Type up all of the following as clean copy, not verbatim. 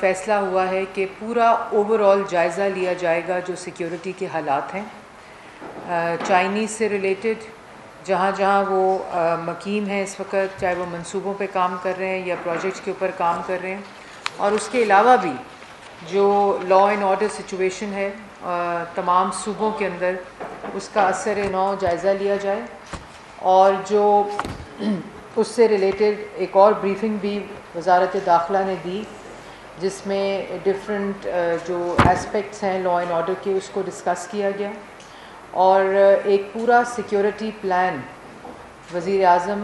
फ़ैसला हुआ है कि पूरा ओवरऑल जायज़ा लिया जाएगा जो सिक्योरिटी के हालात हैं चाइनीज़ से रिलेटेड, जहाँ जहाँ वो मकीम है इस वक्त, चाहे वो मंसूबों पे काम कर रहे हैं या प्रोजेक्ट्स के ऊपर काम कर रहे हैं, और उसके अलावा भी जो लॉ एंड ऑर्डर सिचुएशन है तमाम सूबों के अंदर, उसका असर नौ जायज़ा लिया जाए। और जो उससे रिलेटेड एक और ब्रीफिंग भी वज़ारत दाखिला ने दी, जिसमें डिफरेंट जो एस्पेक्ट्स हैं लॉ एंड ऑर्डर के, उसको डिस्कस किया गया। और एक पूरा सिक्योरिटी प्लान वज़ीर आज़म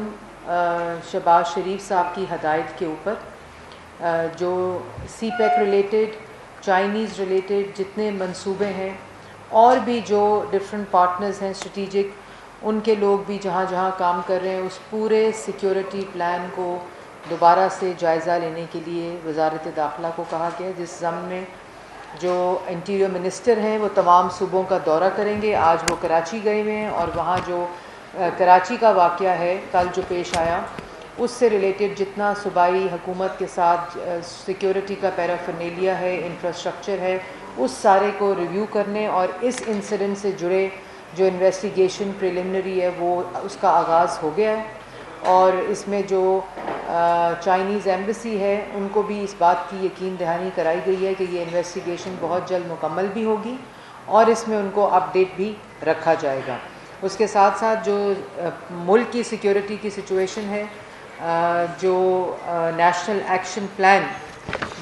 शहबाज शरीफ साहब की हदायत के ऊपर जो CPEC रिलेटेड, चाइनीज़ रिलेटेड जितने मंसूबे हैं और भी जो डिफरेंट पार्टनर्स हैं स्ट्रेटिजिक, उनके लोग भी जहाँ जहाँ काम कर रहे हैं, उस पूरे सिक्योरिटी प्लान को दोबारा से जायज़ा लेने के लिए वज़ारत दाखिला को कहा गया। जिस ज़म में जो इंटीरियर मिनिस्टर हैं वो तमाम सूबों का दौरा करेंगे। आज वो कराची गए हुए हैं और वहाँ जो कराची का वाक़या है कल जो पेश आया, उससे रिलेटेड जितना सूबाई हुकूमत के साथ सिक्योरिटी का पैराफर्नेलिया है, इंफ्रास्ट्रक्चर है, उस सारे को रिव्यू करने और इस इंसिडेंट से जुड़े जो इन्वेस्टिगेशन प्रिलिमिनरी है वो उसका आगाज़ हो गया है। और इसमें जो चाइनीज़ एम्बेसी है उनको भी इस बात की यकीन दहानी कराई गई है कि ये इन्वेस्टिगेशन बहुत जल्द मुकम्मल भी होगी और इसमें उनको अपडेट भी रखा जाएगा। उसके साथ साथ जो मुल्क की सिक्योरिटी की सिचुएशन है, जो नेशनल एक्शन प्लान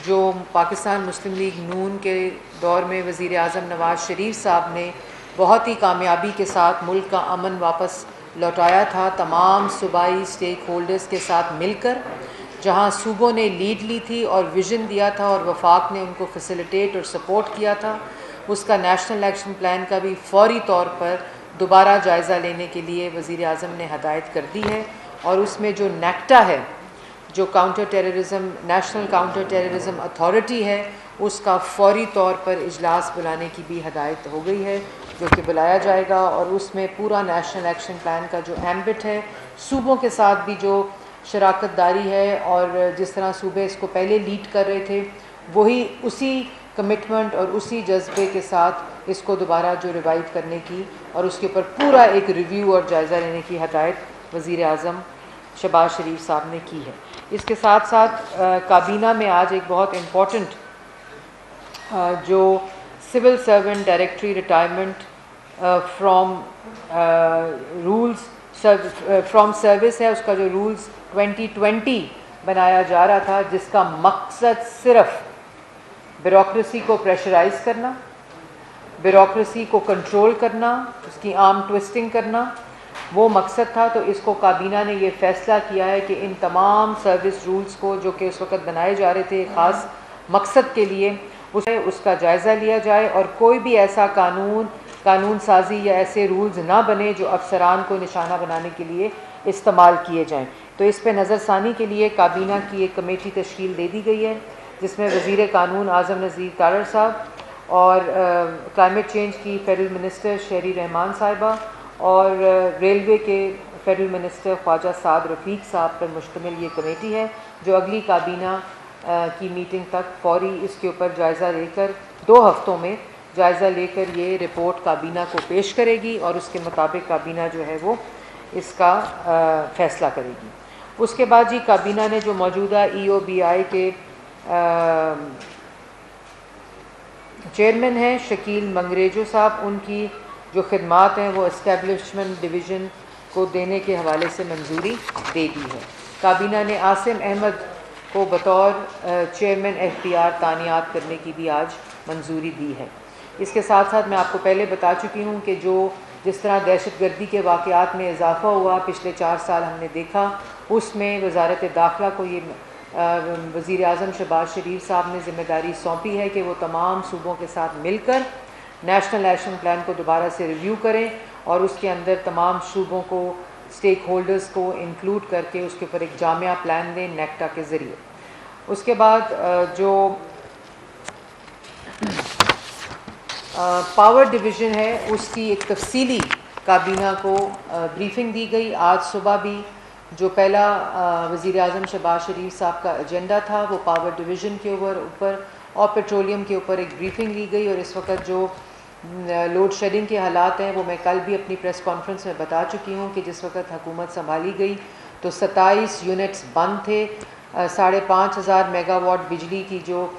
जो पाकिस्तान मुस्लिम लीग नून के दौर में वज़ीर आज़म नवाज़ शरीफ साहब ने बहुत ही कामयाबी के साथ मुल्क का अमन वापस लौटाया था, तमाम सूबाई स्टेक होल्डर्स के साथ मिलकर, जहां सूबों ने लीड ली थी और विज़न दिया था और वफाक ने उनको फैसिलिटेट और सपोर्ट किया था, उसका नेशनल एक्शन प्लान का भी फौरी तौर पर दोबारा जायज़ा लेने के लिए वज़ीर आज़म ने हदायत कर दी है। और उसमें जो नेक्टा है, जो counter terrorism national counter terrorism authority है, उसका फौरी तौर पर इजलास बुलाने की भी हदायत हो गई है, जो कि बुलाया जाएगा। और उसमें पूरा नेशनल एक्शन प्लान का जो एम्बिट है, सूबों के साथ भी जो शराकत दारी है और जिस तरह सूबे इसको पहले लीड कर रहे थे, वही उसी कमिटमेंट और उसी जज्बे के साथ इसको दोबारा जो रिवाइव करने की और उसके ऊपर पूरा एक रिव्यू और जायज़ा लेने की हदायत वज़ीर आज़म शहबाज शरीफ साहब ने की है। इसके साथ साथ काबीना में आज एक बहुत इम्पॉर्टेंट जो civil servant directory retirement from service है, उसका जो रूल्स 2020 बनाया जा रहा था, जिसका मकसद सिर्फ ब्यूरोक्रेसी को प्रेशराइज करना, ब्यूरोक्रेसी को कंट्रोल करना, उसकी आर्म ट्विस्टिंग करना, वो मकसद था। तो इसको काबीना ने ये फ़ैसला किया है कि इन तमाम सर्विस रूल्स को जो कि उस वक़्त बनाए जा रहे थे ख़ास मकसद के लिए, उसका जायज़ा लिया जाए और कोई भी ऐसा कानून साजी या ऐसे रूल्स ना बने जो अफसरान को निशाना बनाने के लिए इस्तेमाल किए जाएं। तो इस पर नज़रसानी के लिए काबीना की एक कमेटी तश्कील दे दी गई है, जिसमें वज़ीर कानून आज़म नज़ीर तारड़ साहब और क्लाइमेट चेंज की फेडरल मिनिस्टर शहरी रहमान साहिबा और रेलवे के फेडरल मिनिस्टर ख्वाजा साद रफ़ीक साहब पर मुश्तमिल ये कमेटी है, जो अगली काबीना की मीटिंग तक फौरी इसके ऊपर जायज़ा लेकर 2 हफ्तों में जायज़ा लेकर ये रिपोर्ट काबीना को पेश करेगी और उसके मुताबिक काबीना जो है वो इसका फ़ैसला करेगी। उसके बाद जी काबीना ने जो मौजूदा EOBI के चेयरमैन हैं शकील मंगरेजो साहब, उनकी जो खिदमात हैं वो इस्टेब्लिशमेंट डिवीज़न को देने के हवाले से मंजूरी दे दी है। काबीना ने आसिम अहमद को बतौर चेयरमैन FPR तानियात करने की भी आज मंजूरी दी है। इसके साथ साथ मैं आपको पहले बता चुकी हूँ कि जिस तरह दहशतगर्दी के वाक़यात में इजाफ़ा हुआ पिछले 4 साल हमने देखा, उसमें वज़ारत दाखिला को ये वज़ीर आज़म शहबाज शरीफ साहब ने ज़िम्मेदारी सौंपी है कि वो तमाम सूबों के साथ मिलकर नेशनल एक्शन प्लान को दोबारा से रिव्यू करें और उसके अंदर तमाम सूबों को, स्टेक होल्डर्स को इंक्लूड करके उसके ऊपर एक जामिया प्लान दें नेक्टा के ज़रिए। उसके बाद जो पावर डिवीज़न है उसकी एक तफसीली काबीना को ब्रीफिंग दी गई। आज सुबह भी जो पहला वज़ीर आज़म शहबाज शरीफ साहब का एजेंडा था वो पावर डिवीज़न के ऊपर और पेट्रोलियम के ऊपर एक ब्रीफिंग ली गई। और इस वक्त जो लोड शेडिंग के हालात हैं वो मैं कल भी अपनी प्रेस कॉन्फ्रेंस में बता चुकी हूँ कि जिस वक्त हुकूमत संभाली गई तो 27 यूनिट्स बंद थे। 5,500 मेगावाट बिजली की जो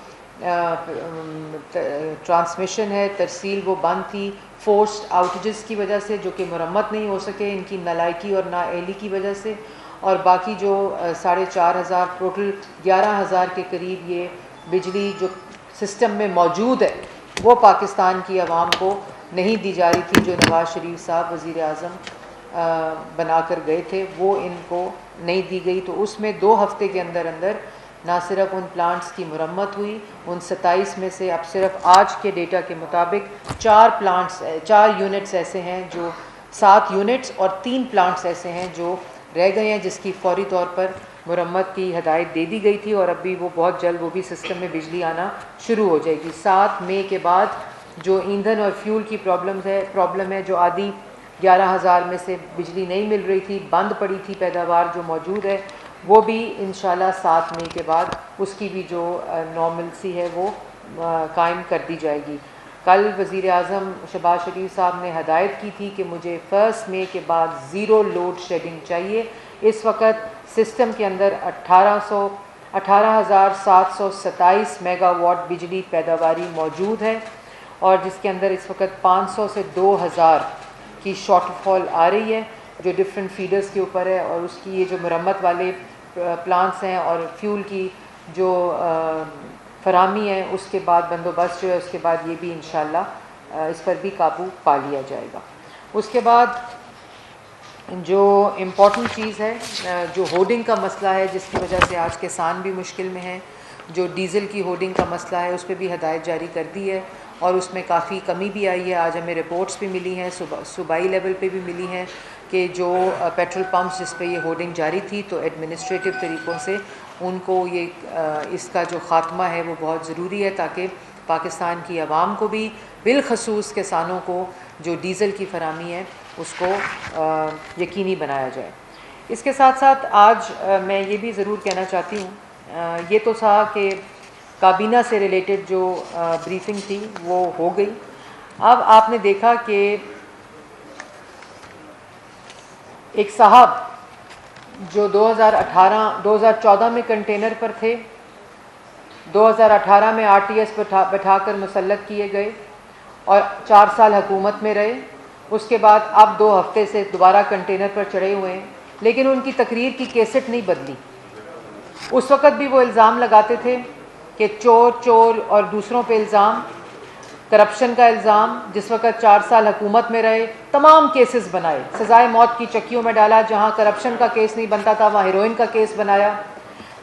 ट्रांसमिशन है तरसील वो बंद थी फोर्स्ड आउटेजेस की वजह से, जो कि मरम्मत नहीं हो सके इनकी नालायकी और नाअहली की वजह से। और बाकी जो 4,500 टोटल 11,000 के करीब ये बिजली जो सिस्टम में मौजूद है वो पाकिस्तान की आवाम को नहीं दी जा रही थी, जो नवाज़ शरीफ साहब वज़ीर आज़म बना कर गए थे वो इनको नहीं दी गई। तो उसमें 2 हफ्ते के अंदर अंदर ना सिर्फ उन प्लांट्स की मुरम्मत हुई, उन 27 में से अब सिर्फ आज के डेटा के मुताबिक 4 यूनिट्स ऐसे हैं जो 7 यूनिट्स और 3 प्लांट्स ऐसे हैं जो रह गए हैं जिसकी फौरी तौर पर मुरम्मत की हदायत दे दी गई थी। और अभी वो बहुत जल्द वो भी सिस्टम में बिजली आना शुरू हो जाएगी। 7 मई के बाद जो ईंधन और फ्यूल की प्रॉब्लम है जो आधी 11,000 में से बिजली नहीं मिल रही थी, बंद पड़ी थी पैदावार जो मौजूद है, वो भी इंशाल्लाह 7 मई के बाद उसकी भी जो नॉर्मलसी है वो कायम कर दी जाएगी। कल वज़ीर आज़म शहबाज शरीफ साहब ने हदायत की थी कि मुझे 1 मई के बाद ज़ीरो लोड शेडिंग चाहिए। इस वक्त सिस्टम के अंदर 18,727 मेगावाट बिजली पैदावारी मौजूद है और जिसके अंदर इस वक्त 500 से 2,000 की शॉर्टफॉल आ रही है जो डिफरेंट फीडर्स के ऊपर है। और उसकी ये जो मरम्मत वाले प्लांट्स हैं और फ्यूल की जो फरामी है उसके बाद बंदोबस्त जो है उसके बाद ये भी इंशाल्लाह इस पर भी काबू पा लिया जाएगा। उसके बाद जो इम्पॉर्टेंट चीज़ है जो होर्डिंग का मसला है जिसकी वजह से आज किसान भी मुश्किल में हैं, जो डीज़ल की होर्डिंग का मसला है उस पर भी हदायत जारी कर दी है और उसमें काफ़ी कमी भी आई है। आज हमें रिपोर्ट्स भी मिली हैं, सूबाई लेवल पे भी मिली हैं कि जो पेट्रोल पंप्स जिस पे ये होर्डिंग जारी थी तो एडमिनिस्ट्रेटिव तरीक़ों से उनको ये इसका जो ख़ात्मा है वो बहुत ज़रूरी है ताकि पाकिस्तान की आवाम को भी बिलखसूस किसानों को जो डीज़ल की फरामी है उसको यकीनी बनाया जाए। इसके साथ साथ आज मैं ये भी ज़रूर कहना चाहती हूँ, ये तो था कि काबीना से रिलेटेड जो ब्रीफिंग थी वो हो गई। अब आपने देखा कि एक साहब जो 2014 में कंटेनर पर थे, 2018 में RTS पर बैठाकर मुसल्लत किए गए और 4 साल हुकूमत में रहे। उसके बाद अब 2 हफ्ते से दोबारा कंटेनर पर चढ़े हुए हैं, लेकिन उनकी तकरीर की कैसेट नहीं बदली। उस वक़्त भी वो इल्ज़ाम लगाते थे कि चोर और दूसरों पे इल्ज़ाम, करप्शन का इल्ज़ाम। जिस वक़्त 4 साल हुकूमत में रहे तमाम केसेस बनाए, सज़ाए मौत की चक्कियों में डाला। जहाँ करप्शन का केस नहीं बनता था वहाँ हेरोइन का केस बनाया,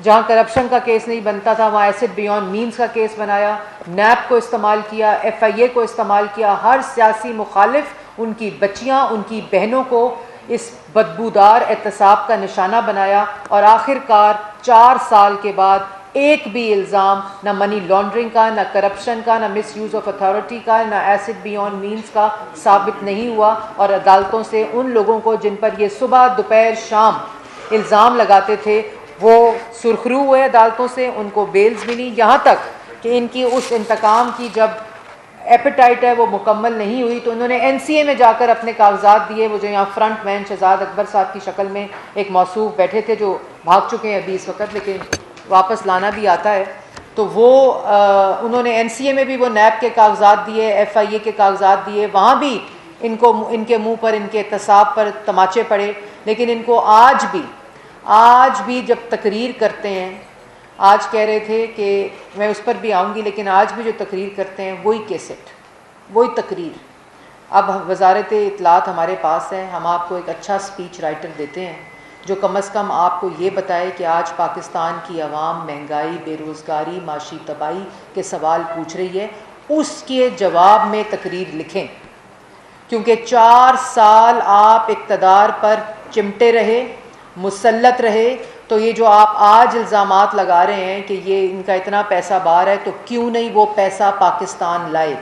जहाँ करप्शन का केस नहीं बनता था वहाँ एसिड बियॉन्ड मीन्स का केस बनाया, नैब को इस्तेमाल किया, FIA को इस्तेमाल किया। हर सियासी मुखालिफ उनकी बच्चियाँ, उनकी बहनों को इस बदबूदार एहतसाब का निशाना बनाया और आखिरकार 4 साल के बाद एक भी इल्ज़ाम ना मनी लॉन्ड्रिंग का, ना करप्शन का, ना मिस यूज़ ऑफ अथॉरिटी का, ना एसिड बियॉन्ड मीन्स का साबित नहीं हुआ। और अदालतों से उन लोगों को जिन पर ये सुबह दोपहर शाम इल्ज़ाम लगाते थे वो सुरखरू हुए अदालतों से, उनको बेल्स मिली। यहाँ तक कि इनकी उस इंतकाम की जब एपेटाइट है वो मुकम्मल नहीं हुई तो उन्होंने NCA में जाकर अपने कागजात दिए। वो जो यहाँ फ्रंट मैन शहजाद अकबर साहब की शक्ल में एक मौसूफ बैठे थे जो भाग चुके हैं अभी इस वक्त, लेकिन वापस लाना भी आता है, तो वो उन्होंने NCA में भी वो नैब के कागजात दिए, FIA के कागजात दिए। वहाँ भी इनके मुँह पर, इनके एहतसाब पर तमाचे पड़े। लेकिन इनको आज भी जब तकरीर करते हैं, आज कह रहे थे कि मैं उस पर भी आऊँगी, लेकिन आज भी जो तकरीर करते हैं वही कैसेट, वही तकरीर। अब वजारत इत्तलात हमारे पास है, हम आपको एक अच्छा स्पीच राइटर देते हैं जो कम अज़ कम आपको ये बताए कि आज पाकिस्तान की आवाम महंगाई, बेरोज़गारी, माशी तबाही के सवाल पूछ रही है, उसके जवाब में तकरीर लिखें। क्योंकि 4 साल आप इक़्तिदार पर चिमटे रहे, मुसल्लत रहे, तो ये जो आप आज इल्ज़ामात लगा रहे हैं कि ये इनका इतना पैसा बाहर है, तो क्यों नहीं वो पैसा पाकिस्तान लाए?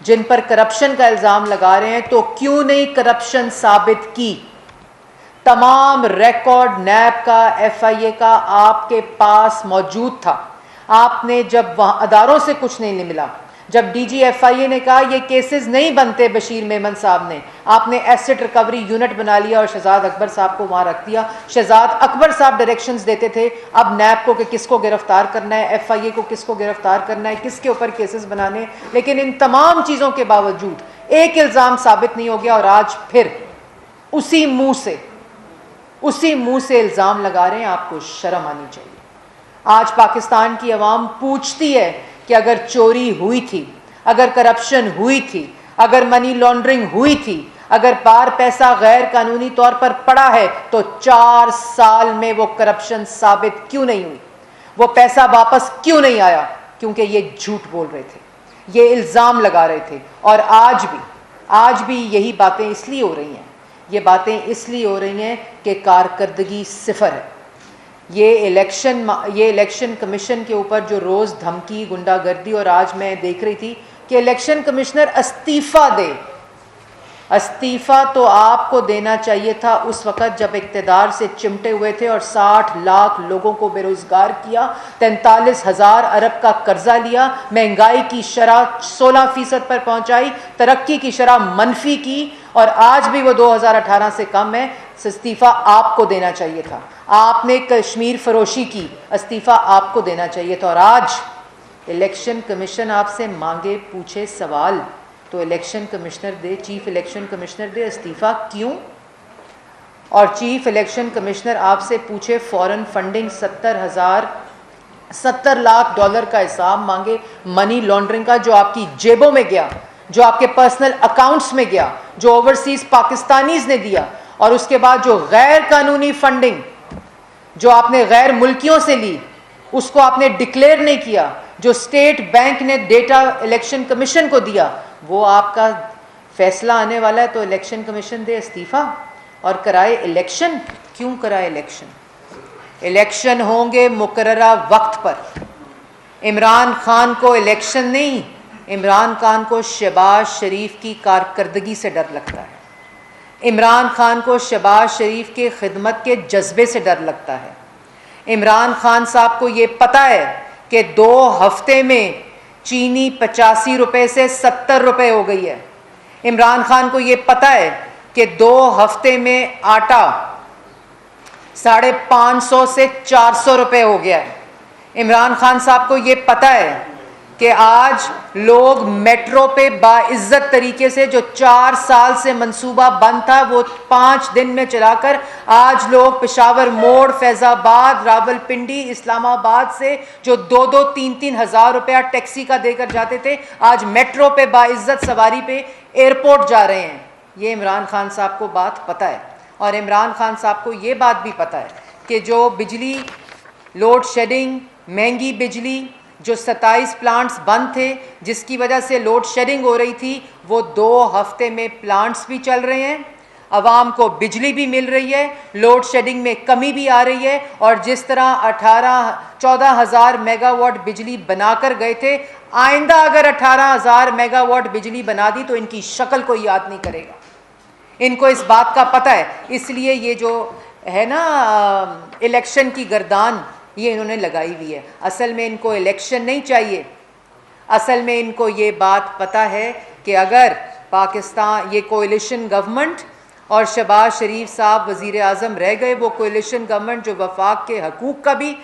जिन पर करप्शन का इल्ज़ाम लगा रहे हैं तो क्यों नहीं करप्शन साबित की? तमाम रिकॉर्ड नैब का, FIA का आपके पास मौजूद था। आपने जब वहाँ अदारों से कुछ नहीं मिला, जब DG FIA ने कहा ये केसेस नहीं बनते बशीर मेमन साहब ने, आपने एसेट रिकवरी यूनिट बना लिया और शहजाद अकबर साहब को वहाँ रख दिया। शहजाद अकबर साहब डायरेक्शंस देते थे अब नैब को कि किसको गिरफ्तार करना है, FIA को किसको गिरफ्तार करना है, किसके ऊपर केसेस बनाने। लेकिन इन तमाम चीज़ों के बावजूद एक इल्ज़ाम साबित नहीं हो गया और आज फिर उसी मुंह से इल्ज़ाम लगा रहे हैं। आपको शर्म आनी चाहिए। आज पाकिस्तान की अवाम पूछती है कि अगर चोरी हुई थी, अगर करप्शन हुई थी, अगर मनी लॉन्ड्रिंग हुई थी, अगर बाहर पैसा गैर कानूनी तौर पर पड़ा है तो 4 साल में वो करप्शन साबित क्यों नहीं हुई, वो पैसा वापस क्यों नहीं आया? क्योंकि ये झूठ बोल रहे थे, ये इल्ज़ाम लगा रहे थे। और आज भी यही बातें इसलिए हो रही हैं, ये बातें इसलिए हो रही हैं कि कारकर्दगी सिफर है। ये इलेक्शन कमीशन के ऊपर जो रोज़ धमकी, गुंडागर्दी, और आज मैं देख रही थी कि इलेक्शन कमिश्नर इस्तीफ़ा दे। इस्तीफ़ा तो आपको देना चाहिए था उस वक़्त जब इक़्तिदार से चिमटे हुए थे और 60 लाख लोगों को बेरोज़गार किया, 43,000 अरब का कर्जा लिया, महंगाई की शरह 16% पर पहुंचाई, तरक्की की शरह मनफी की, और आज भी वो 2018 से कम है। इस्तीफ़ा आपको देना चाहिए था। आपने कश्मीर फरोशी की, इस्तीफ़ा आपको देना चाहिए था। और आज इलेक्शन कमीशन आपसे मांगे, पूछे सवाल तो इलेक्शन कमिश्नर दे, चीफ इलेक्शन कमिश्नर दे इस्तीफ़ा। क्यों? और चीफ इलेक्शन कमिश्नर आपसे पूछे फॉरेन फंडिंग 70 लाख डॉलर का हिसाब मांगे मनी लॉन्ड्रिंग का, जो आपकी जेबों में गया, जो आपके पर्सनल अकाउंट्स में गया, जो ओवरसीज पाकिस्तानीज ने दिया, और उसके बाद जो गैर कानूनी फंडिंग जो आपने गैर मुल्कियों से ली उसको आपने डिक्लेयर नहीं किया, जो स्टेट बैंक ने डेटा इलेक्शन कमीशन को दिया, वो आपका फैसला आने वाला है। तो इलेक्शन कमीशन दे इस्तीफ़ा और कराए इलेक्शन। क्यों कराए इलेक्शन? इलेक्शन होंगे मुकर्ररा वक्त पर। इमरान खान को इलेक्शन नहीं, इमरान खान को शहबाज शरीफ की कारकर्दगी से डर लगता है। इमरान खान को शहबाज शरीफ के खिदमत के जज्बे से डर लगता है। इमरान खान साहब को ये पता है कि 2 हफ्ते में चीनी 85 रुपये से 70 रुपये हो गई है। इमरान खान को ये पता है कि 2 हफ्ते में आटा 550 से 400 रुपये हो गया है। इमरान खान साहब को ये पता है कि आज लोग मेट्रो पे बाइज्जत तरीके से, जो 4 साल से मंसूबा बंद था, वो 5 दिन में चलाकर आज लोग पेशावर मोड़, फैज़ाबाद, रावलपिंडी, इस्लामाबाद से जो 2-2, 3-3 हज़ार रुपया टैक्सी का देकर जाते थे, आज मेट्रो पे बाइज्जत सवारी पे एयरपोर्ट जा रहे हैं। ये इमरान खान साहब को बात पता है। और इमरान खान साहब को ये बात भी पता है कि जो बिजली लोड शेडिंग, महंगी बिजली, जो 27 प्लांट्स बंद थे जिसकी वजह से लोड शेडिंग हो रही थी, वो 2 हफ्ते में प्लांट्स भी चल रहे हैं, आवाम को बिजली भी मिल रही है, लोड शेडिंग में कमी भी आ रही है। और जिस तरह 14,000 मेगावाट बिजली बनाकर गए थे, आइंदा अगर 18,000 मेगावाट बिजली बना दी तो इनकी शक्ल कोई याद नहीं करेगा। इनको इस बात का पता है। इसलिए ये जो है ना इलेक्शन की गर्दान, ये इन्होंने लगाई हुई है। असल में इनको इलेक्शन नहीं चाहिए। असल में इनको ये बात पता है कि अगर पाकिस्तान, ये कोalition गवर्नमेंट और शहबाज शरीफ साहब वज़ीर आज़म रह गए, वो कोalition गवर्नमेंट जो वफाक के हकूक़ का भी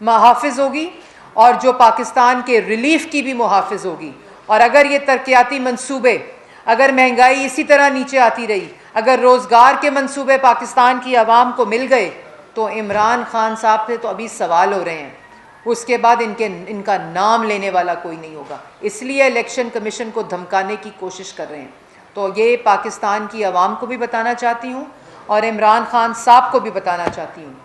मुहाफ़िज़ होगी और जो पाकिस्तान के रिलीफ की भी मुहाफ़िज़ होगी। और अगर ये तरक्याती मंसूबे, अगर महंगाई इसी तरह नीचे आती रही, अगर रोज़गार के मंसूबे पाकिस्तान की आवाम को मिल गए, तो इमरान खान साहब से तो अभी सवाल हो रहे हैं, उसके बाद इनका नाम लेने वाला कोई नहीं होगा। इसलिए इलेक्शन कमीशन को धमकाने की कोशिश कर रहे हैं। तो ये पाकिस्तान की आवाम को भी बताना चाहती हूँ और इमरान खान साहब को भी बताना चाहती हूँ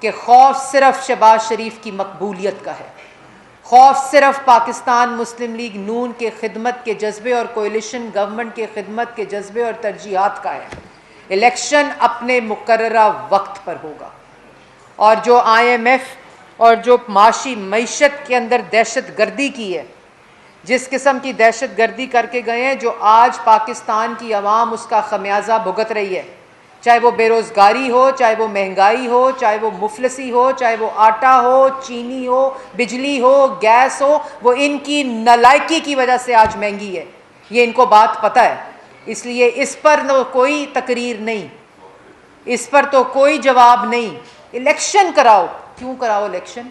कि खौफ सिर्फ शहबाज शरीफ की मकबूलियत का है, खौफ सिर्फ पाकिस्तान मुस्लिम लीग नून के खिदमत के जज्बे और कोalition गवर्नमेंट के खिदमत के जज्बे और तरजीहात का है। इलेक्शन अपने मुकर्ररा वक्त पर होगा। और जो IMF और जो माशी मईशत के अंदर दहशत गर्दी की है, जिस किस्म की दहशत गर्दी करके गए हैं, जो आज पाकिस्तान की आवाम उसका खमियाजा भुगत रही है, चाहे वो बेरोज़गारी हो, चाहे वो महंगाई हो, चाहे वो मुफलसी हो, चाहे वो आटा हो, चीनी हो, बिजली हो, गैस हो, वो इनकी नालायकी की वजह से आज महंगी है। ये इनको बात पता है, इसलिए इस पर तो कोई तकरीर नहीं, इस पर तो कोई जवाब नहीं। इलेक्शन कराओ, क्यों कराओ इलेक्शन?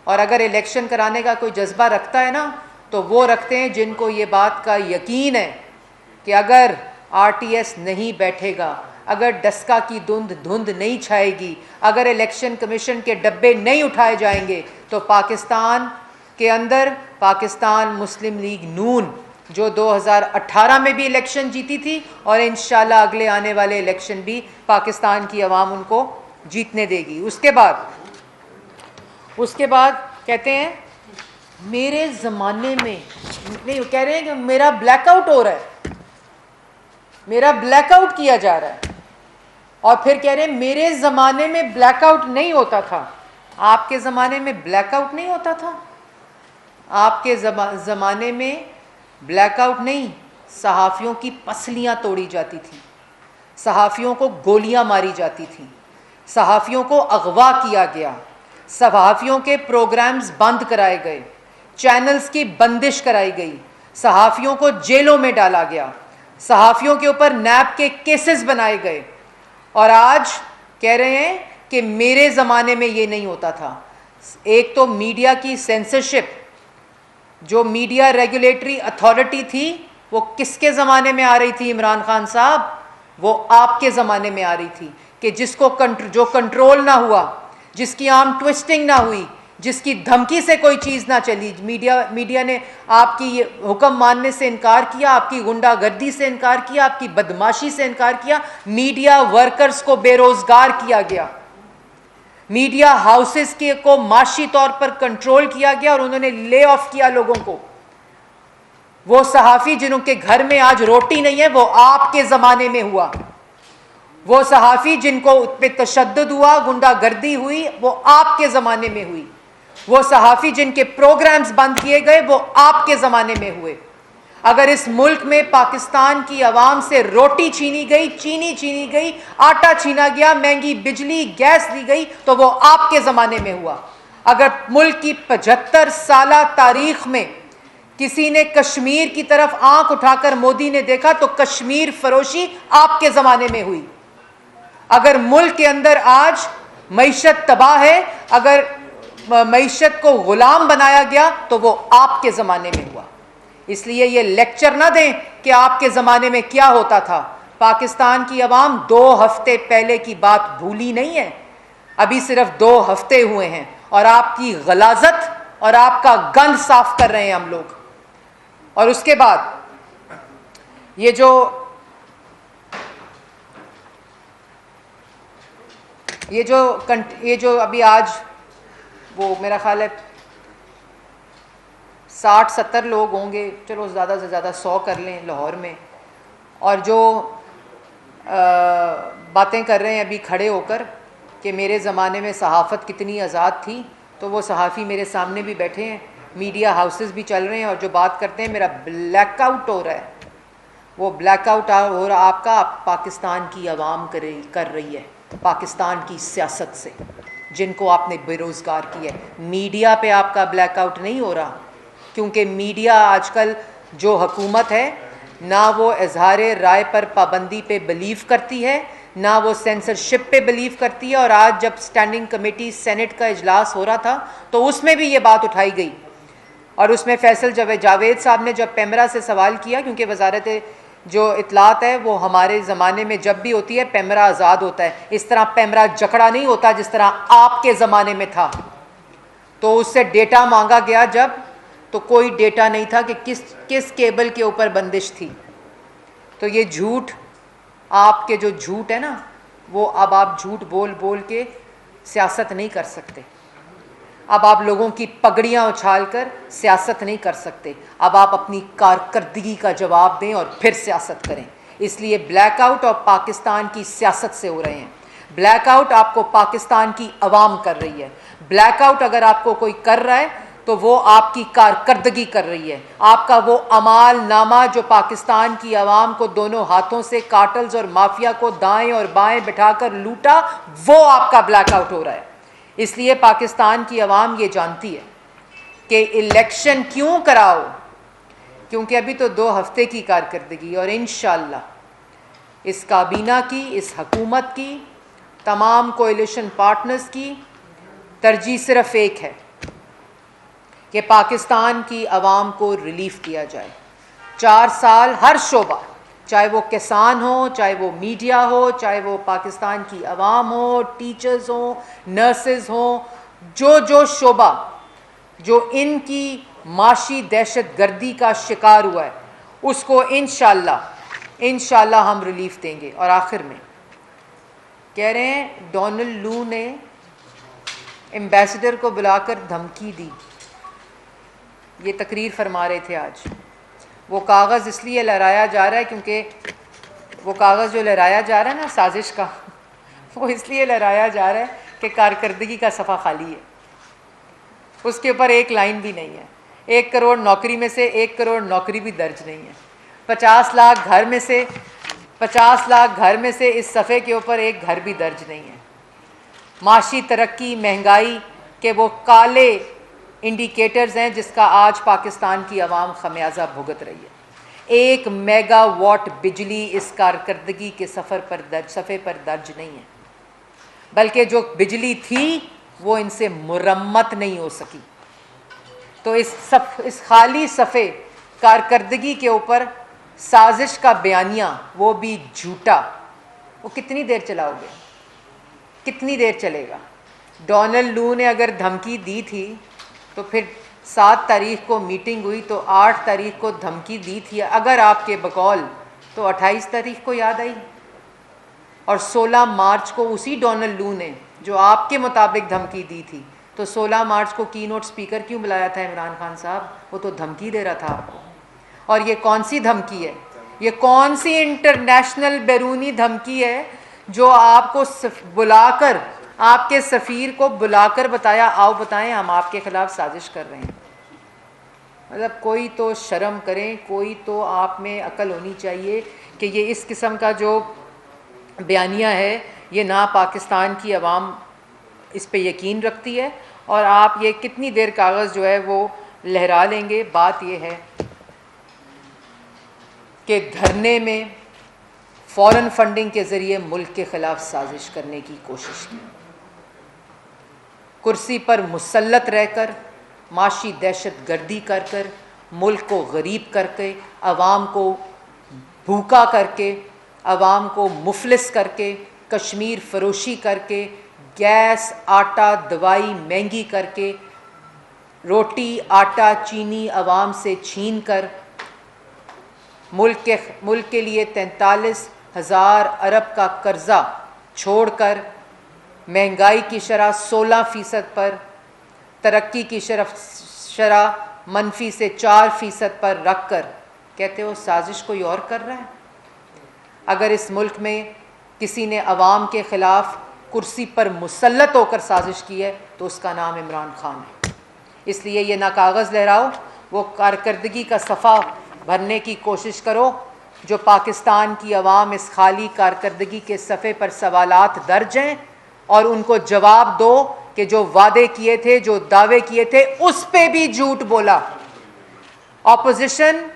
और अगर इलेक्शन कराने का कोई जज्बा रखता है ना, तो वो रखते हैं जिनको ये बात का यकीन है कि अगर आरटीएस नहीं बैठेगा, अगर डस्का की धुंध नहीं छाएगी, अगर इलेक्शन कमीशन के डब्बे नहीं उठाए जाएंगे, तो पाकिस्तान के अंदर पाकिस्तान मुस्लिम लीग नून, जो 2018 में भी इलेक्शन जीती थी और इंशाल्लाह अगले आने वाले इलेक्शन भी पाकिस्तान की आवाम उनको जीतने देगी। उसके बाद कहते हैं मेरे ज़माने में, नहीं कह रहे हैं कि मेरा ब्लैकआउट हो रहा है, मेरा ब्लैकआउट किया जा रहा है, और फिर कह रहे हैं मेरे ज़माने में ब्लैकआउट नहीं होता था। आपके ज़माने में ब्लैकआउट नहीं होता था? आपके ज़माने में ब्लैकआउट नहीं, सहाफ़ियों की पसलियाँ तोड़ी जाती थी, सहाफ़ियों को गोलियाँ मारी जाती थी, सहाफ़ियों को अगवा किया गया, सहाफ़ियों के प्रोग्राम्स बंद कराए गए, चैनल्स की बंदिश कराई गई, सहाफ़ियों को जेलों में डाला गया, सहाफ़ियों के ऊपर नैब के केसेस बनाए गए, और आज कह रहे हैं कि मेरे ज़माने में ये नहीं होता था। एक तो मीडिया की सेंसरशिप, जो मीडिया रेगुलेटरी अथॉरिटी थी, वो किसके ज़माने में आ रही थी इमरान खान साहब? वो आपके ज़माने में आ रही थी कि जिसको जो कंट्रोल ना हुआ, जिसकी आर्म ट्विस्टिंग ना हुई, जिसकी धमकी से कोई चीज़ ना चली, मीडिया ने आपकी ये हुक्म मानने से इनकार किया, आपकी गुंडागर्दी से इनकार किया, आपकी बदमाशी से इनकार किया, मीडिया वर्कर्स को बेरोज़गार किया गया, मीडिया हाउसेस के को माशी तौर पर कंट्रोल किया गया और उन्होंने ले ऑफ किया लोगों को। वो सहाफ़ी जिनके घर में आज रोटी नहीं है, वो आपके ज़माने में हुआ। वो सहाफ़ी जिनको पे तशद्दुद हुआ, गुंडागर्दी हुई, वो आपके ज़माने में हुई। वो सहाफ़ी जिनके प्रोग्राम्स बंद किए गए, वो आपके ज़माने में हुए। अगर इस मुल्क में पाकिस्तान की आवाम से रोटी छीनी गई, चीनी छीनी गई, आटा छीना गया, महंगी बिजली गैस दी गई, तो वो आपके ज़माने में हुआ। अगर मुल्क की 75 साला तारीख में किसी ने कश्मीर की तरफ आंख उठाकर मोदी ने देखा, तो कश्मीर फरोशी आपके ज़माने में हुई। अगर मुल्क के अंदर आज मईशत तबाह है, अगर मईशत को गुलाम बनाया गया, तो वो आपके ज़माने में हुआ। इसलिए ये लेक्चर ना दें कि आपके ज़माने में क्या होता था। पाकिस्तान की आवाम 2 हफ्ते पहले की बात भूली नहीं है, अभी सिर्फ 2 हफ्ते हुए हैं, और आपकी गलाजत और आपका गंद साफ कर रहे हैं हम लोग। और उसके बाद ये जो अभी आज वो मेरा ख्याल है 60-70 लोग होंगे, चलो ज़्यादा से ज़्यादा 100 कर लें लाहौर में, और जो बातें कर रहे हैं अभी खड़े होकर कि मेरे ज़माने में सहाफ़त कितनी आज़ाद थी, तो वो सहाफ़ी मेरे सामने भी बैठे हैं, मीडिया हाउसेस भी चल रहे हैं, और जो बात करते हैं मेरा ब्लैकआउट हो रहा है, वो ब्लैकआउट हो रहा आपका पाकिस्तान की आवाम कर रही है, पाकिस्तान की सियासत से, जिनको आपने बेरोज़गार किया है। मीडिया पे आपका ब्लैकआउट नहीं हो रहा, क्योंकि मीडिया आजकल जो हुकूमत है, ना वो इजहार राय पर पाबंदी पे बिलीव करती है, ना वो सेंसरशिप पे बिलीव करती है। और आज जब स्टैंडिंग कमेटी सेनेट का इजलास हो रहा था, तो उसमें भी ये बात उठाई गई, और उसमें फैसल जावेद साहब ने जब पेमरा से सवाल किया, क्योंकि वजारत जो इतलात है वो हमारे ज़माने में जब भी होती है पेमरा आज़ाद होता है, इस तरह पेमरा जकड़ा नहीं होता जिस तरह आपके ज़माने में था। तो उससे डेटा मांगा गया जब, तो कोई डेटा नहीं था कि किस केबल के ऊपर बंदिश थी। तो ये झूठ, आपके जो झूठ है ना, वो अब आप झूठ बोल बोल के सियासत नहीं कर सकते। अब आप लोगों की पगड़ियाँ उछाल कर सियासत नहीं कर सकते। अब आप अपनी कारकर्दगी का जवाब दें और फिर सियासत करें। इसलिए ब्लैकआउट और पाकिस्तान की सियासत से हो रहे हैं। ब्लैकआउट आपको पाकिस्तान की आवाम कर रही है। ब्लैकआउट अगर आपको कोई कर रहा है तो वो आपकी कारकर्दगी कर रही है। आपका वो अमाल नामा जो पाकिस्तान की आवाम को दोनों हाथों से कार्टल्स और माफिया को दाएं और बाएं बिठाकर लूटा, वो आपका ब्लैकआउट हो रहा है। इसलिए पाकिस्तान की आवाम ये जानती है कि इलेक्शन क्यों कराओ, क्योंकि अभी तो 2 हफ्ते की कारकर्दगी, और इंशाअल्लाह इस काबीना की, इस हकूमत की, तमाम कोएलिशन पार्टनर्स की तरजीह सिर्फ एक है कि पाकिस्तान की आवाम को रिलीफ दिया जाए। 4 साल हर शोबा, चाहे वो किसान हो, चाहे वो मीडिया हो, चाहे वो पाकिस्तान की आवाम हो, टीचर्स हो, नर्सेज हो, जो शोबा जो इनकी माशी दहशत गर्दी का शिकार हुआ है, उसको इंशाअल्लाह हम रिलीफ देंगे। और आखिर में कह रहे हैं डोनाल्ड लू ने एम्बेसडर को बुलाकर धमकी दी। ये तकरीर फरमा रहे थे आज। वो कागज़ इसलिए लहराया जा रहा है क्योंकि वो कागज़ जो लहराया जा रहा है ना साजिश का, वो इसलिए लहराया जा रहा है कि कारकर्दगी का सफ़ा खाली है, उसके ऊपर एक लाइन भी नहीं है। 1 करोड़ नौकरी में से 1 करोड़ नौकरी भी दर्ज नहीं है। 50 लाख घर में से इस सफ़े के ऊपर एक घर भी दर्ज नहीं है। माशी तरक्की, महंगाई के वो काले इंडिकेटर्स हैं जिसका आज पाकिस्तान की आवाम खमियाजा भुगत रही है। 1 मेगावाट बिजली इस कारकर्दगी के सफ़े पर दर्ज नहीं है, बल्कि जो बिजली थी वो इनसे मुरम्मत नहीं हो सकी। तो इस खाली सफ़े कारकर्दगी के ऊपर साजिश का बयानिया, वो भी झूठा, वो कितनी देर चलाओगे, कितनी देर चलेगा? डोनाल्ड लू ने अगर धमकी दी थी तो फिर 7 तारीख को मीटिंग हुई तो 8 तारीख को धमकी दी थी अगर आपके बकौल, तो 28 तारीख को याद आई। और 16 मार्च को उसी डोनाल्ड लू ने जो आपके मुताबिक धमकी दी थी, तो 16 मार्च को कीनोट स्पीकर क्यों बुलाया था इमरान खान साहब? वो तो धमकी दे रहा था आपको। और ये कौन सी धमकी है? ये कौन सी इंटरनेशनल बैरूनी धमकी है जो आपको बुलाकर, आपके सफ़ीर को बुलाकर बताया, आओ बताएं हम आपके ख़िलाफ़ साजिश कर रहे हैं? मतलब कोई तो शर्म करें, कोई तो आप में अकल होनी चाहिए कि ये इस किस्म का जो बयानिया है, ये ना पाकिस्तान की आवाम इस पे यकीन रखती है, और आप ये कितनी देर कागज़ जो है वो लहरा लेंगे। बात ये है कि धरने में फ़ॉरेन फंडिंग के ज़रिए मुल्क के ख़िलाफ़ साजिश करने की कोशिश की, कुर्सी पर मुसल्लत रहकर माशी दहशत गर्दी कर मुल्क को गरीब करके, आवाम को भूखा करके, आवाम को मुफलिस करके, कश्मीर फरोशी करके, गैस, आटा, दवाई महंगी करके, रोटी, आटा, चीनी आवाम से छीन कर मुल्क के लिए 43,000 अरब का कर्ज़ा छोड़कर महंगाई की शरह 16% पर, तरक्की की शरह मनफी से 4% पर रख कर कहते हो साजिश कोई और कर रहा है। अगर इस मुल्क में किसी ने अवाम के ख़िलाफ़ कुर्सी पर मुसल्लत होकर साजिश की है तो उसका नाम इमरान खान है। इसलिए ये ना कागज़ लहराओ, वो कारकर्दगी का सफ़ा भरने की कोशिश करो। जो पाकिस्तान की आवाम इस खाली कारकर्दगी के सफ़े पर सवालात दर्ज हैं, और उनको जवाब दो कि जो वादे किए थे, जो दावे किए थे, उस पे भी झूठ बोला। ऑपोजिशन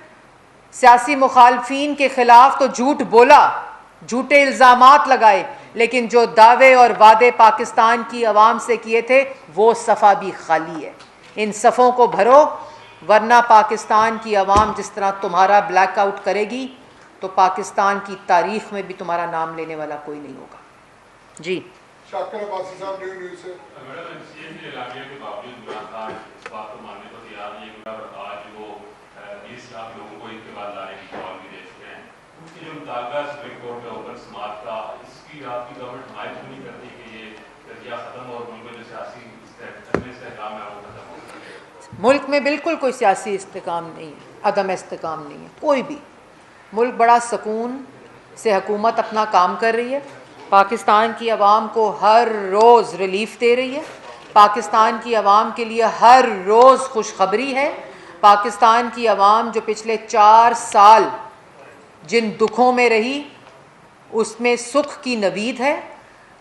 सियासी मुखालफीन के ख़िलाफ़ तो झूठ बोला, झूठे इल्ज़ामात लगाए, लेकिन जो दावे और वादे पाकिस्तान की आवाम से किए थे वो सफ़ा भी खाली है। इन सफ़ों को भरो, वरना पाकिस्तान की आवाम जिस तरह तुम्हारा ब्लैकआउट करेगी तो पाकिस्तान की तारीख़ में भी तुम्हारा नाम लेने वाला कोई नहीं होगा। जी शाकिर अब्बासी साहब न्यू न्यूज़ से। मुल्क में बिल्कुल कोई सियासी इस्तेकाम नहीं है, अदम इस्तेकाम नहीं है कोई भी। मुल्क बड़ा सुकून से हुकूमत अपना काम कर रही है, पाकिस्तान की आवाम को हर रोज़ रिलीफ दे रही है, पाकिस्तान की आवाम के लिए हर रोज़ खुशखबरी है। पाकिस्तान की आवाम जो पिछले 4 साल जिन दुखों में रही, उसमें सुख की नवीद है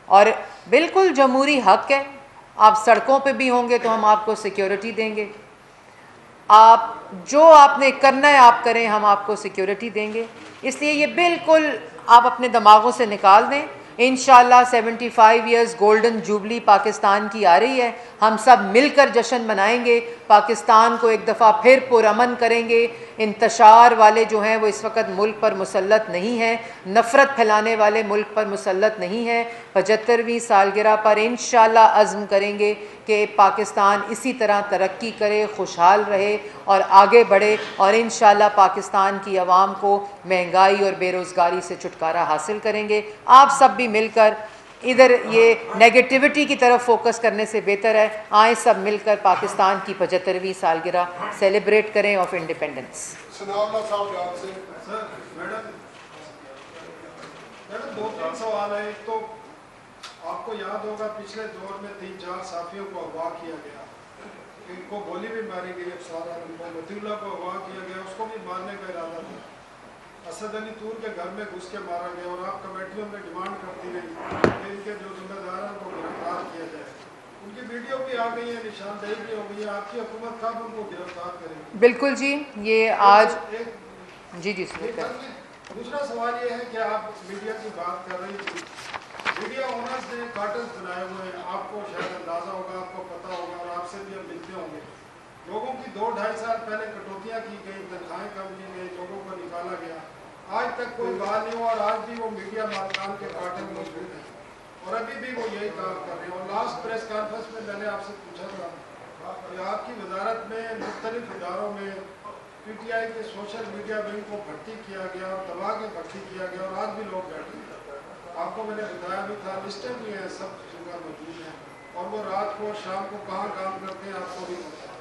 और बिल्कुल जमहूरी हक है। आप सड़कों पे भी होंगे तो हम आपको सिक्योरिटी देंगे, आप जो आपने करना है आप करें, हम आपको सिक्योरिटी देंगे। इसलिए ये बिल्कुल आप अपने दिमागों से निकाल दें। इंशाअल्लाह 75 इयर्स गोल्डन जुबली पाकिस्तान की आ रही है, हम सब मिलकर जश्न मनाएंगे, पाकिस्तान को एक दफ़ा फिर पुरअमन करेंगे। इंतशार वाले जो हैं वो इस वक्त मुल्क पर मुसल्लत नहीं हैं, नफ़रत फैलाने वाले मुल्क पर मुसल्लत नहीं हैं। 75वीं सालगिरह पर इंशाअल्लाह अज़्म करेंगे कि पाकिस्तान इसी तरह तरक्की करे, खुशहाल रहे और आगे बढ़े और इंशाअल्लाह पाकिस्तान की आवाम को महंगाई और बेरोज़गारी से छुटकारा हासिल करेंगे। आप सब भी मिलकर इधर ये नेगेटिविटी की तरफ फोकस करने से बेहतर है आए सब मिलकर पाकिस्तान की 75वीं सालगिरह सेलिब्रेट करें ऑफ इंडिपेंडेंस। सनाउल्लाह साहब यहाँ से। सर मैडम 2-3 सवाल है। एक तो आपको याद होगा पिछले दौर में 3-4 साथियों को अगवा किया गया, इनको गोली भी मारी गई, मतीउल्लाह को अगवा किया गया, उसको भी मारने का इरादा था। असद अली तूर के घर में घुस के मारा गया और आप कमेटियों में डिमांड करती रही कि इनके जो जिम्मेदार हैं उनको गिरफ्तार किया जाए। उनकी वीडियो भी आ गई है, निशानदेही भी हो गई है। आपकी हुकूमत कब उनको गिरफ्तार करेगी? बिल्कुल जी, ये आज जी दूसरा सवाल ये है कि आप मीडिया की बात कर रही थी, मीडिया ओनर्स ने कार्टन्स बनाए हुए हैं, आपको शायद अंदाजा होगा, आपको पता होगा और आपसे भी अब मिलते होंगे। लोगों की 2-2.5 साल पहले कटौतियाँ की गई, तनख्वाहें कम की गई, लोगों को निकाला गया, आज तक कोई बात नहीं हुआ और आज भी वो मीडिया मालकान के कार्टन मौजूद हैं और अभी भी वो यही काम कर रहे हैं। और लास्ट प्रेस कॉन्फ्रेंस में मैंने आपसे पूछा था कि आपकी वजारत में मुख्तलिफ इदारों में PTI के सोशल मीडिया विंग को भर्ती किया गया और दबा के भर्ती किया गया और आज भी लोग बैठे हैं। आपको मैंने बताया भी था, लिस्टें भी हैं, सब जगह मौजूद हैं और वो रात को शाम को कहाँ काम करते हैं आपको भी पता है।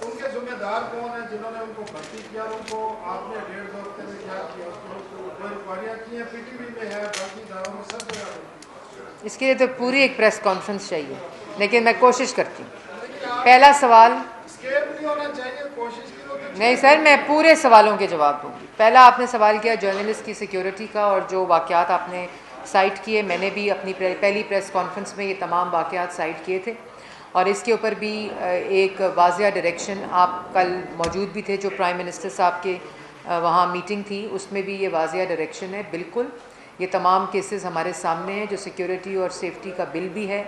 उनके जिम्मेदार कौन है जिन्होंने उनको भर्ती किया, उनको आपने 1.5-2 हफ्ते में क्या किया, उसको कोई इंक्वायरियाँ की हैं? PTV में है, बाकी इदारों में सब जगह। इसके लिए तो पूरी एक प्रेस कॉन्फ्रेंस चाहिए, लेकिन मैं कोशिश करती हूँ। पहला सवाल स्केप नहीं होना चाहिए, कोशिश की नहीं सर, मैं पूरे सवालों के जवाब दूँगी। पहला आपने सवाल किया जर्नलिस्ट की सिक्योरिटी का और जो वाक़यात आपने साइट किए, मैंने भी अपनी पहली प्रेस कॉन्फ्रेंस में ये तमाम वाक़यात साइट किए थे और इसके ऊपर भी एक वाज़िया डायरेक्शन, आप कल मौजूद भी थे जो प्राइम मिनिस्टर साहब के वहाँ मीटिंग थी, उसमें भी ये वाज़िया डायरेक्शन है। बिल्कुल ये तमाम केसेस हमारे सामने हैं, जो सिक्योरिटी और सेफ्टी का बिल भी है।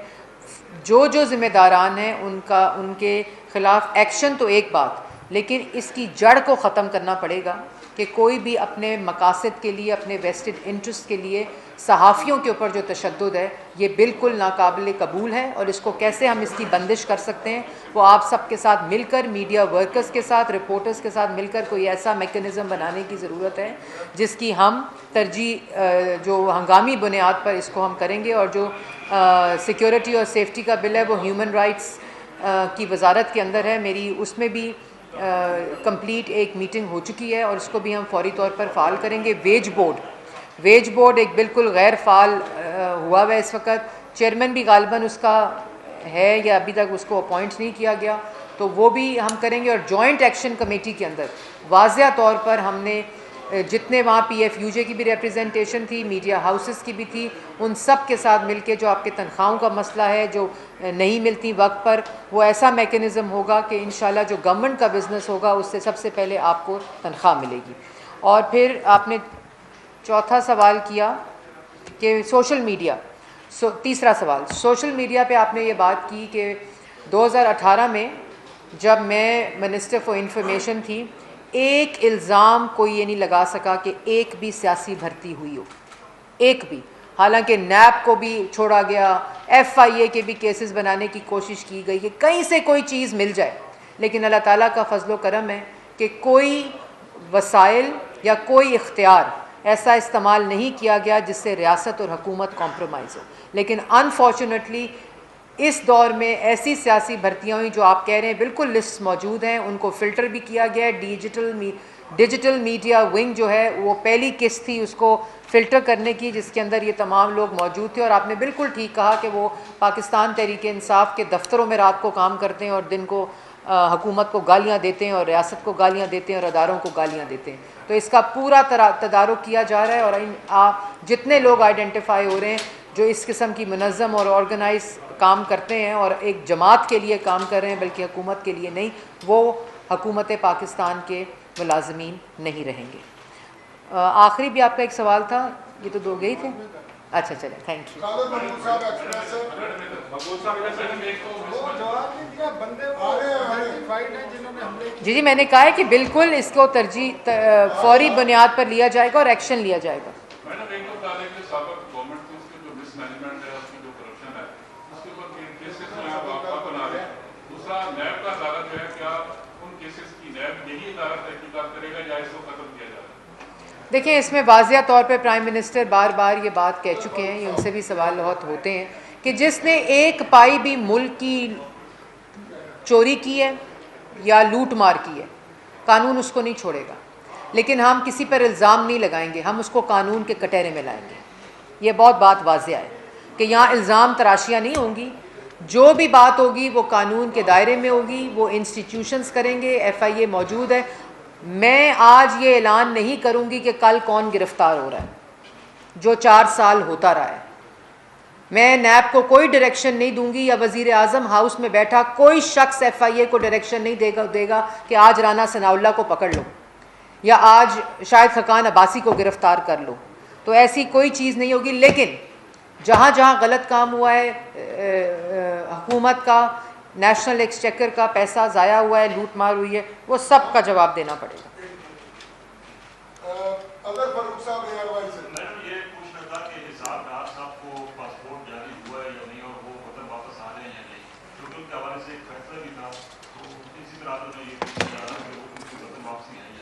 जो ज़िम्मेदारान हैं उनके ख़िलाफ़ एक्शन तो एक बात, लेकिन इसकी जड़ को ख़त्म करना पड़ेगा कि कोई भी अपने मकासद के लिए, अपने वेस्टेड इंटरेस्ट के लिए सहाफ़ियों के ऊपर जो तशद्दुद है, ये बिल्कुल नाकाबिल कबूल है और इसको कैसे हम इसकी बंदिश कर सकते हैं, वो आप सब के साथ मिलकर, मीडिया वर्कर्स के साथ, रिपोर्टर्स के साथ मिलकर कोई ऐसा मेकनिज़म बनाने की ज़रूरत है जिसकी हम तरजीह जो हंगामी बुनियाद पर इसको हम करेंगे। और जो सिक्योरिटी और सेफ्टी का बिल है वो ह्यूमन राइट्स की वजारत के अंदर है मेरी, उसमें भी कंप्लीट एक मीटिंग हो चुकी है और इसको भी हम फौरी तौर पर फ़ाल करेंगे। वेज बोर्ड एक बिल्कुल गैर फ़ाल हुआ है इस वक्त, चेयरमैन भी गालिबन उसका है या अभी तक उसको अपॉइंट नहीं किया गया, तो वो भी हम करेंगे। और जॉइंट एक्शन कमेटी के अंदर वाज़िया तौर पर हमने जितने वहाँ PFUJ की भी रिप्रेजेंटेशन थी, मीडिया हाउसेस की भी थी, उन सब के साथ मिलके जो आपके तनख्वाहों का मसला है जो नहीं मिलती वक्त पर, वो ऐसा मेकनिज़म होगा कि इंशाल्लाह जो गवर्नमेंट का बिज़नेस होगा उससे सबसे पहले आपको तनख्वाह मिलेगी। और फिर आपने चौथा सवाल किया कि सोशल मीडिया, तीसरा सवाल सोशल मीडिया पे आपने ये बात की कि 2018 में जब मैं मिनिस्टर फॉर इंफॉर्मेशन थी, एक इल्ज़ाम कोई ये नहीं लगा सका कि एक भी सियासी भर्ती हुई हो, एक भी। हालांकि नैब को भी छोड़ा गया, FIA के भी केसेस बनाने की कोशिश की गई कि कहीं से कोई चीज़ मिल जाए, लेकिन अल्लाह ताला का फजलो करम है कि कोई वसाइल या कोई इख्तियार ऐसा इस्तेमाल नहीं किया गया जिससे रियासत और हुकूमत कॉम्प्रोमाइज़ हो। लेकिन अनफॉर्चुनेटली इस दौर में ऐसी सियासी भर्तियाँ हुई जो आप कह रहे हैं, बिल्कुल लिस्ट मौजूद हैं, उनको फ़िल्टर भी किया गया है। डिजिटल मीडिया विंग जो है वो पहली किस्त थी उसको फ़िल्टर करने की, जिसके अंदर ये तमाम लोग मौजूद थे। और आपने बिल्कुल ठीक कहा कि वो पाकिस्तान तहरीक इंसाफ के दफ्तरों में रात को काम करते हैं और दिन को हुकूमत को गालियाँ देते हैं और रियासत को गालियाँ देते हैं और अदारों को गालियाँ देते हैं। तो इसका पूरा तदारुक किया जा रहा है और जितने लोग आइडेंटिफाई हो रहे हैं जो इस किस्म की मुनज़्ज़म और ऑर्गेनाइज काम करते हैं और एक जमात के लिए काम कर रहे हैं बल्कि हुकूमत के लिए नहीं, वो हुकूमत पाकिस्तान के मुलाज़मीन नहीं रहेंगे। आखिरी भी आपका एक सवाल था, ये तो दो गए थे। अच्छा चले, थैंक यू। खालिद महमूद साहब एक्सप्रेस से जी मैंने कहा है कि बिल्कुल इसको फौरी बुनियाद पर लिया जाएगा और एक्शन लिया जाएगा। देखिए, इसमें वाज़िया तौर पे प्राइम मिनिस्टर बार बार ये बात कह चुके हैं, ये उनसे भी सवाल बहुत होते हैं कि जिसने एक पाई भी मुल्क की चोरी की है या लूट मार की है, कानून उसको नहीं छोड़ेगा। लेकिन हम किसी पर इल्ज़ाम नहीं लगाएंगे, हम उसको कानून के कटहरे में लाएंगे। ये बहुत बात वाज़िया है कि यहाँ इल्ज़ाम तराशियाँ नहीं होंगी, जो भी बात होगी वो कानून के दायरे में होगी, वो इंस्टीट्यूशंस करेंगे। FIA मौजूद है। मैं आज ये ऐलान नहीं करूँगी कि कल कौन गिरफ़्तार हो रहा है, जो 4 साल होता रहा है। मैं नैब को कोई डायरेक्शन नहीं दूंगी या वज़ीर आज़म हाउस में बैठा कोई शख्स FIA को डायरेक्शन नहीं देगा कि आज राना सनाउल्लाह को पकड़ लो या आज शाहिद खकान अब्बासी को गिरफ़्तार कर लो। तो ऐसी कोई चीज़ नहीं होगी। लेकिन जहाँ जहाँ गलत काम हुआ है, हुकूमत का, नेशनल एक्सचेकर का पैसा ज़ाया हुआ है, लूट मार हुई है, वो सब का जवाब देना पड़ेगा। अगर फारूक साहब एयरवाइज ये पूछना था कि हिसाब डार साहब को पासपोर्ट जारी हुआ है या नहीं और वो वतन वापस आ रहे हैं या नहीं, क्योंकि उनके हवाले से एक फैसला भी था, तो इसी तरह उन्होंने ये पूछा जा रहा है कि वो उनकी वतन वापसी आई है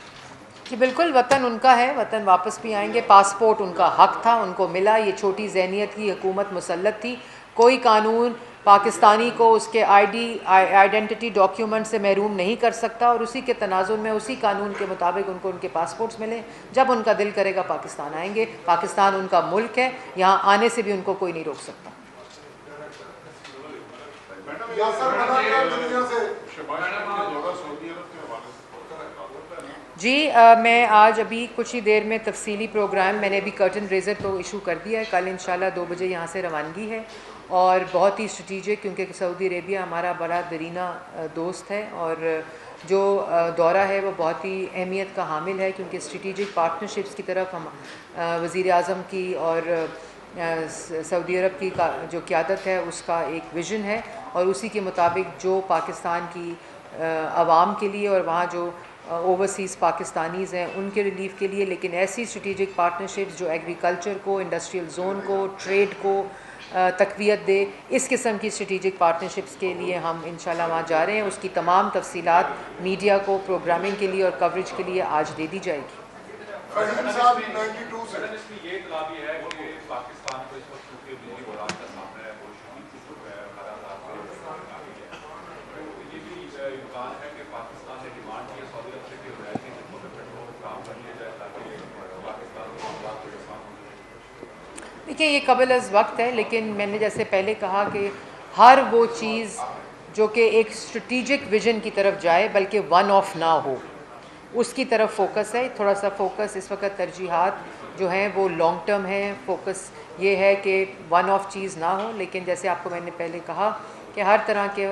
कि बिल्कुल वतन उनका है, वतन वापस भी आएंगे। पासपोर्ट उनका हक था, उनको मिला। ये छोटी ज़हनियत की हुकूमत मुसल्लत थी। कोई कानून पाकिस्तानी को उसके आइडेंटिटी डॉक्यूमेंट से महरूम नहीं कर सकता और उसी के तनाजुर में उसी कानून के मुताबिक उनको उनके पासपोर्ट्स मिले। जब उनका दिल करेगा पाकिस्तान आएंगे। पाकिस्तान उनका मुल्क है, यहाँ आने से भी उनको कोई नहीं रोक सकता। जी मैं आज अभी कुछ ही देर में तफसीली प्रोग्राम, मैंने अभी कर्टन रेजर तो इशू कर दिया है। कल इंशाल्लाह 2 बजे यहाँ से रवानगी है और बहुत ही स्ट्रेटिजिक, क्योंकि सऊदी अरेबिया हमारा बड़ा दरीना दोस्त है और जो दौरा है वो बहुत ही अहमियत का हामिल है, क्योंकि स्ट्रेटिजिक पार्टनरशिप्स की तरफ हम वज़ीर आज़म की और सऊदी अरब की जो क़यादत है उसका एक विज़न है और उसी के मुताबिक जो पाकिस्तान की आवाम के लिए और वहाँ जो ओवरसीज़ पाकिस्तानीज़ हैं उनके रिलीफ के लिए, लेकिन ऐसी स्ट्रेटिजिक पार्टनरशिप्स जो एग्रीकल्चर को, इंडस्ट्रियल जोन को, ट्रेड को तक़वियत दे, इस किस्म की स्ट्रेटिजिक पार्टनरशिप्स के लिए हम इंशाल्लाह वहाँ जा रहे हैं। उसकी तमाम तफसीलात मीडिया को प्रोग्रामिंग के लिए और कवरेज के लिए आज दे दी जाएगी। देखिए, ये कबल अज़ वक्त है, लेकिन मैंने जैसे पहले कहा कि हर वो चीज़ जो कि एक स्ट्रेटिजिक विज़न की तरफ जाए बल्कि वन ऑफ ना हो, उसकी तरफ फोकस है। थोड़ा सा फोकस इस वक्त तरजीहात जो हैं वो लॉन्ग टर्म है। फोकस ये है कि वन ऑफ चीज़ ना हो, लेकिन जैसे आपको मैंने पहले कहा कि हर तरह के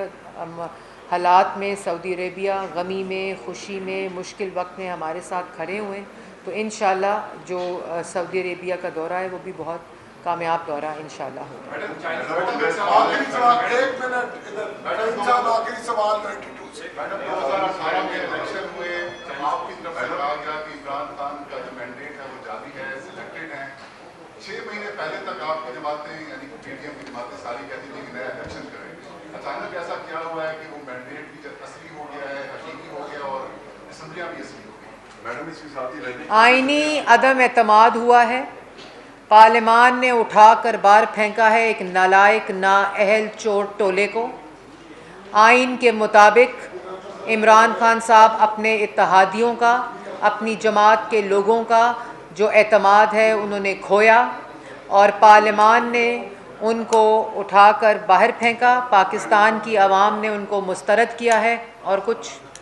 हालात में सऊदी अरेबिया गमी में, खुशी में, मुश्किल वक्त में हमारे साथ खड़े हुए हैं। तो इंशाल्लाह जो सऊदी अरेबिया का दौरा है वो भी बहुत कामयाब दौरा इंशाल्लाह होगा। आखिरी सवाल 92 से। मैडम 2018 में इलेक्शन हुए, आपकी तरफ से कहा गया कि इमरान खान का जो मैंडेट है वो जारी है, सिलेक्टेड है। 6 महीने पहले तक आपकी जमातें यानी PDM की जमातें सारी कहती थी कि नया इलेक्शन करेंगे। अचानक ऐसा क्या हुआ है कि वो मैंडेट भी असली हो गया है, हकीकी हो गया और असम्बलियाँ भी असली हो गई। मैडम इसके साथ ही आईनी अदम एतमाद हुआ है, पार्लिमान ने उठाकर बाहर फेंका है एक नालायक नाअहल चोर टोले को। आइन के मुताबिक इमरान खान साहब अपने इत्तेहादियों का, अपनी जमात के लोगों का जो एतमाद है उन्होंने खोया और पार्लिमान ने उनको उठाकर बाहर फेंका। पाकिस्तान की आवाम ने उनको मुस्तरद किया है और कुछ